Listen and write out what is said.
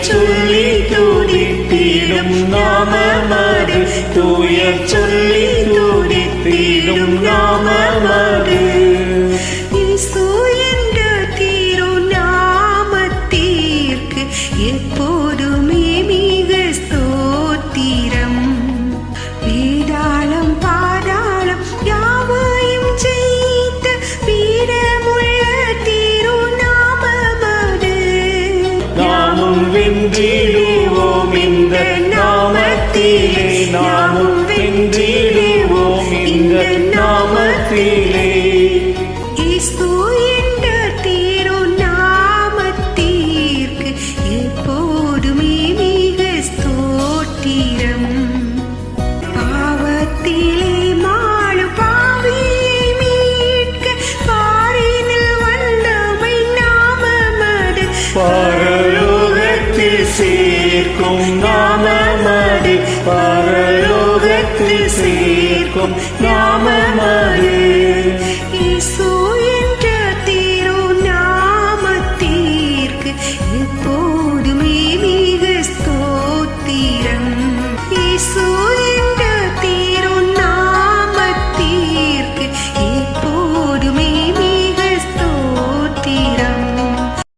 சொல்லி துதித்திடும் நாமமது, தூயர் சொல்லி துதித்திடும் நாமமது. இயேசு என்ற திருநாமத்திற்கு எப்போதுமே மிக ஸ்தோத்திரம். வேதாளம் பாதாளம் யாவையும் ஜெயித்த வீரமுள்ள திருநாமமது. நாமும் வென்றிடுவோம் இந்த நாமத்திலே, நாமும் வென்றிடுவோம் இந்த நாமத்திலே. இயேசு என்ற திருநாமத்திற்கு எப்போதுமே மிக ஸ்தோத்திரம். பாவத்திலே மாளும் பாவியை மீட்க பாரினில் வந்தமை நாமமது. பரலோகத்தில் சேர்க்கும் நாமமது, பரலோகத்தில் சேர்க்கும்